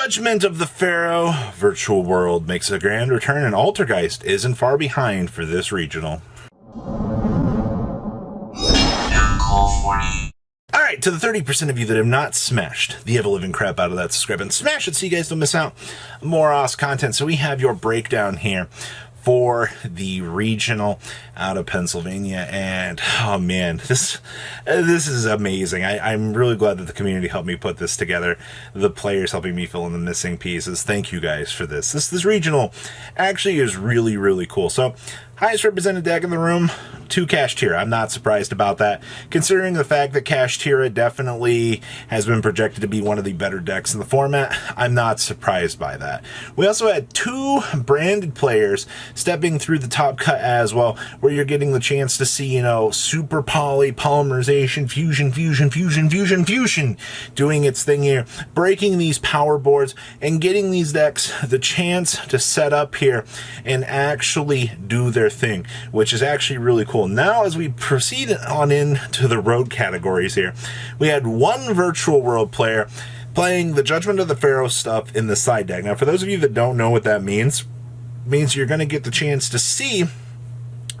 Judgment of the Pharaoh Virtual World makes a grand return, and Altergeist isn't far behind for this regional. Alright, to the 30% of you that have not smashed the ever-living crap out of that subscribe button, smash it so you guys don't miss out on more awesome content. So we have your breakdown here for the regional out of Pennsylvania, and oh man, this is amazing. I'm really glad that the community helped me put this together, the players helping me fill in the missing pieces. Thank you guys for this. This regional actually is really cool. So highest represented deck in the room, 2 Kashtira. I'm not surprised about that, considering the fact that Kashtira definitely has been projected to be one of the better decks in the format. I'm not surprised by that. We also had 2 branded players stepping through the top cut as well, where you're getting the chance to see, you know, super poly, polymerization, fusion, doing its thing here, breaking these power boards and getting these decks the chance to set up here and actually do their thing, which is actually really cool. Now, as we proceed on into the road categories here, we had 1 virtual world player playing the Judgment of the Pharaoh stuff in the side deck. Now, for those of you that don't know what that means you're going to get the chance to see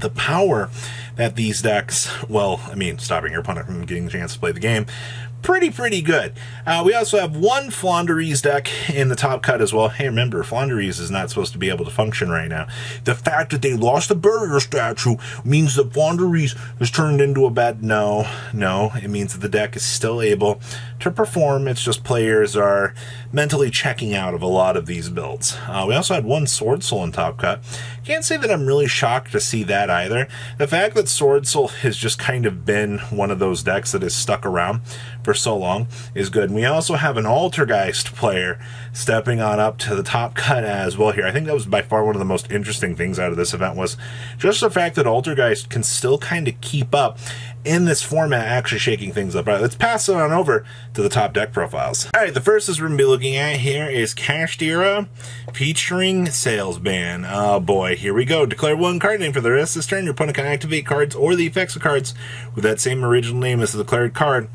the power that these decks, well, I mean, stopping your opponent from getting the chance to play the game, pretty good. We also have 1 Flaunderies deck in the top cut as well. Hey, remember, Flaunderies is not supposed to be able to function right now. The fact that they lost the barrier statue means that Flaunderies has turned into a bad... No, it means that the deck is still able to perform. It's just players are mentally checking out of a lot of these builds. We also had 1 Sword Soul in top cut. Can't say that I'm really shocked to see that either. The fact that Sword Soul has just kind of been one of those decks that has stuck around for so long is good. And we also have an Altergeist player stepping on up to the top cut as well here. I think that was by far one of the most interesting things out of this event, was just the fact that Altergeist can still kind of keep up in this format, actually shaking things up. All right, let's pass it on over to the top deck profiles. All right, the first is we're going to be looking at here is Kashtira featuring Salesman. Oh boy, here we go. Declare 1 card name for the rest of this turn. Your opponent can activate cards or the effects of cards with that same original name as the declared card.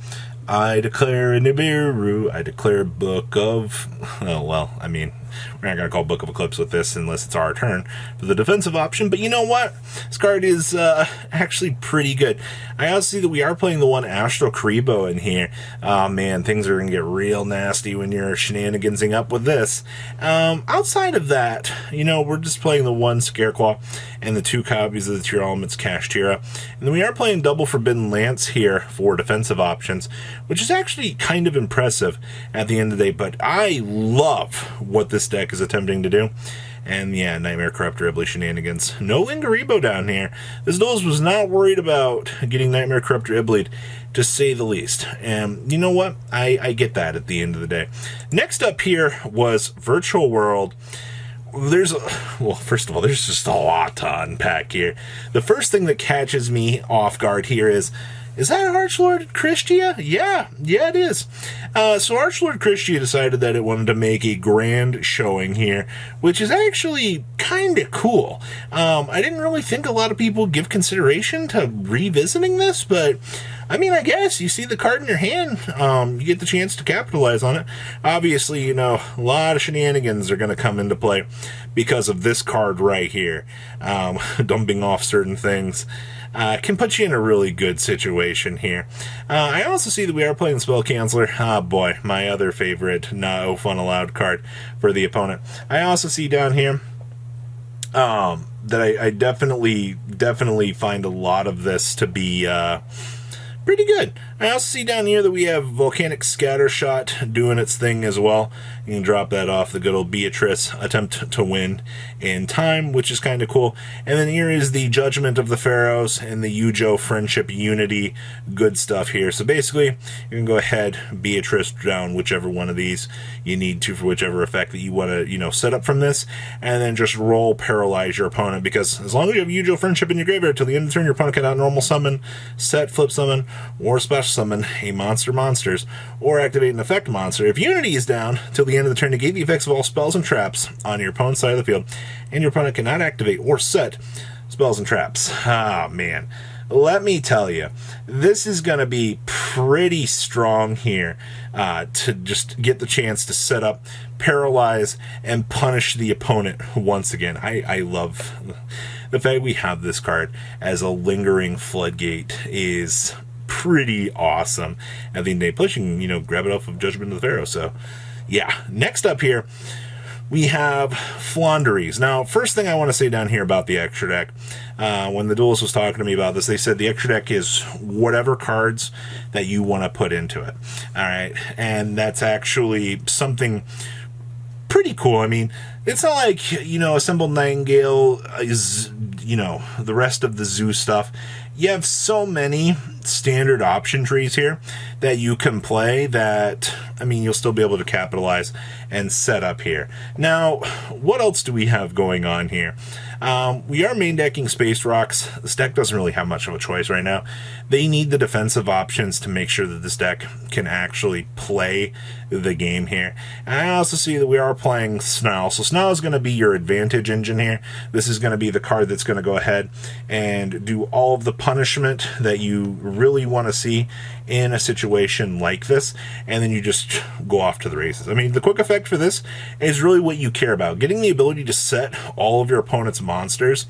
I declare Nibiru. I declare Book of... Oh, well, I mean, we're not going to call Book of Eclipse with this unless it's our turn for the defensive option. But you know what? This card is actually pretty good. I also see that we are playing the 1 Astral Karibo in here. Oh, man, things are going to get real nasty when you're shenanigansing up with this. Outside of that, you know, we're just playing the 1 Scareclaw and the 2 copies of the Tier Elements Kashtira. And then we are playing double Forbidden Lance here for defensive options, which is actually kind of impressive at the end of the day. But I love what this deck is attempting to do. And yeah, Nightmare Corruptor Iblis shenanigans. No Lingaribo down here. This duelist was not worried about getting Nightmare Corruptor Iblis, to say the least. And you know what? I get that at the end of the day. Next up here was Virtual World. Well, first of all, there's just a lot to unpack here. The first thing that catches me off guard here is that Archlord Christia? Yeah, it is. So Archlord Christia decided that it wanted to make a grand showing here, which is actually kind of cool. I didn't really think a lot of people give consideration to revisiting this, but I mean, I guess you see the card in your hand, you get the chance to capitalize on it. Obviously, you know, a lot of shenanigans are going to come into play because of this card right here. Dumping off certain things can put you in a really good situation here. I also see that we are playing Spell Canceller. Ah, boy, my other favorite no fun allowed card for the opponent. I also see down here that I definitely find a lot of this to be pretty good. I also see down here that we have Volcanic Scattershot doing its thing as well. You can drop that off the good old Beatrice, attempt to win in time, which is kind of cool. And then here is the Judgment of the Pharaohs and the Yujo Friendship Unity. Good stuff here. So basically, you can go ahead, Beatrice down whichever one of these you need to for whichever effect that you want to, you know, set up from this, and then just roll Paralyze your opponent, because as long as you have Yujo Friendship in your graveyard till the end of the turn, your opponent can out normal summon, set, flip summon, or special summon a monsters, or activate an effect monster. If Unity is down till the end of the turn, negate the effects of all spells and traps on your opponent's side of the field, and your opponent cannot activate or set spells and traps. Ah, man. let me tell you, this is going to be pretty strong here to just get the chance to set up, paralyze, and punish the opponent once again. I love the fact we have this card as a lingering floodgate is pretty awesome at the end of the day. Plus, you can, grab it off of Judgment of the Pharaoh. So, yeah. Next up here, we have Floowandereeze. Now, first thing I want to say down here about the extra deck, when the duelist was talking to me about this, they said the extra deck is whatever cards that you want to put into it. All right, and that's actually something pretty cool. I mean, it's not like, Assembled Nightingale is, the rest of the zoo stuff. You have so many standard option trees here that you can play that, you'll still be able to capitalize and set up here. Now, what else do we have going on here? We are main decking Space Rocks. This deck doesn't really have much of a choice right now. They need the defensive options to make sure that this deck can actually play the game here. And I also see that we are playing Snarl. So Snarl is going to be your advantage engine here. This is going to be the card that's going to go ahead and do all of the punishment that you really want to see in a situation like this, and then you just go off to the races. The quick effect for this is really what you care about. Getting the ability to set all of your opponent's monsters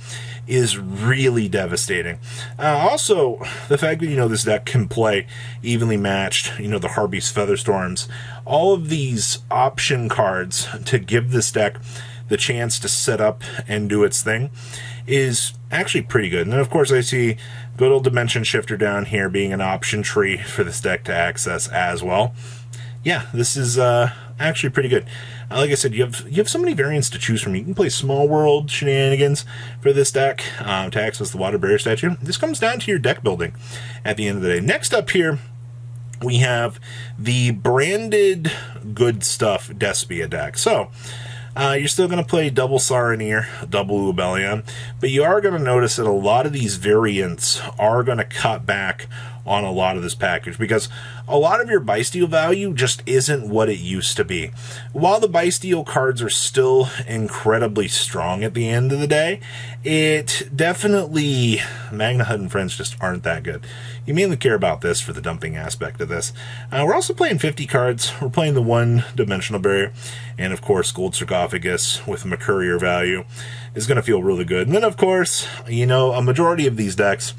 is really devastating. Also, the fact that, this deck can play evenly matched, the Harpy's Featherstorms, all of these option cards to give this deck the chance to set up and do its thing is actually pretty good. And then, of course, I see good old Dimension Shifter down here being an option tree for this deck to access as well. Yeah, this is actually pretty good. Like I said, you have so many variants to choose from. You can play Small World shenanigans for this deck to access the Water Barrier statue. This comes down to your deck building at the end of the day. Next up here, we have the branded good stuff Despia deck. So, you're still going to play double Saronir, double Ubellion, but you are going to notice that a lot of these variants are going to cut back on a lot of this package because a lot of your Bysteel value just isn't what it used to be. While the Bysteel cards are still incredibly strong at the end of the day, it definitely, Magna Hut and Friends just aren't that good. You mainly care about this for the dumping aspect of this. We're also playing 50 cards. We're playing the one-dimensional barrier, and of course Gold Sarcophagus with Mercurier value is going to feel really good. And then of course, a majority of these decks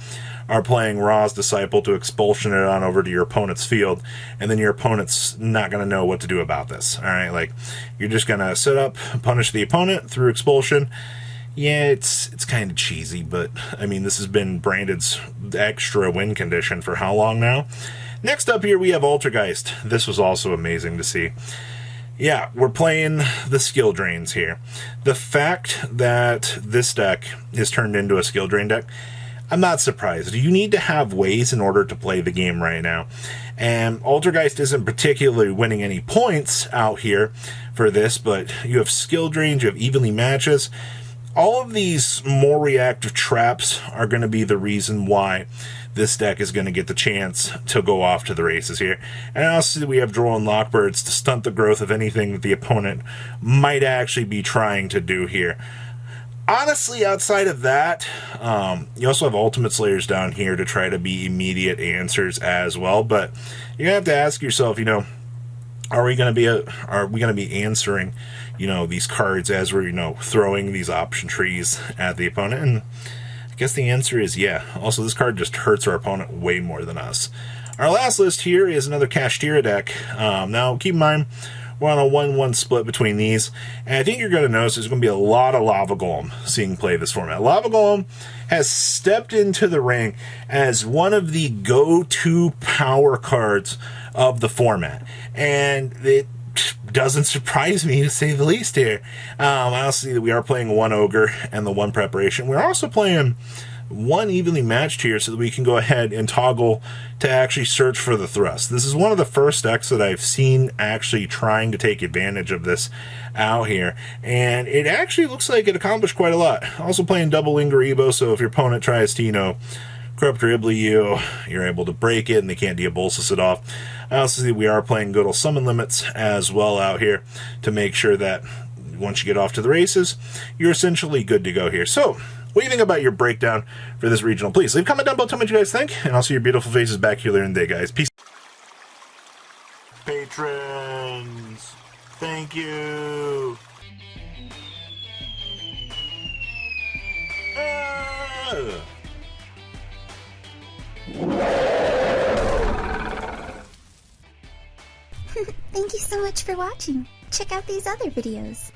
are playing Ra's Disciple to expulsion it on over to your opponent's field, and then your opponent's not going to know what to do about this. All right, like, you're just going to set up, punish the opponent through expulsion. Yeah, it's kind of cheesy, but, this has been Branded's extra win condition for how long now? Next up here, we have Altergeist. This was also amazing to see. Yeah, we're playing the skill drains here. The fact that this deck is turned into a skill drain deck, I'm not surprised. You need to have ways in order to play the game right now. And Altergeist isn't particularly winning any points out here for this, but you have skill drains, you have evenly matches. All of these more reactive traps are going to be the reason why this deck is going to get the chance to go off to the races here. And also we have Droll and Lockbirds to stunt the growth of anything that the opponent might actually be trying to do here. Honestly, outside of that, you also have Ultimate Slayers down here to try to be immediate answers as well. But you're gonna have to ask yourself, are we gonna be answering, these cards as we're, throwing these option trees at the opponent? And I guess the answer is yeah. Also, this card just hurts our opponent way more than us. Our last list here is another Kashtira deck. Now, keep in mind, we're on a 1-1 split between these, and I think you're going to notice there's going to be a lot of Lava Golem seeing play this format. Lava Golem has stepped into the ring as one of the go-to power cards of the format, and it doesn't surprise me, to say the least here. I also see that we are playing one Ogre and the one Preparation. We're also playing one evenly matched here so that we can go ahead and toggle to actually search for the thrust. This is one of the first decks that I've seen actually trying to take advantage of this out here, and it actually looks like it accomplished quite a lot. Also playing double Lingaribo, so if your opponent tries to, corrupt or Ibly you're able to break it and they can't Diabolsis it off. I also see we are playing good old summon limits as well out here to make sure that once you get off to the races, you're essentially good to go here. So, what do you think about your breakdown for this regional? Please leave a comment down below, tell me what you guys think, and I'll see your beautiful faces back here later in the day, guys. Peace. Patrons, thank you. Thank you so much for watching. Check out these other videos.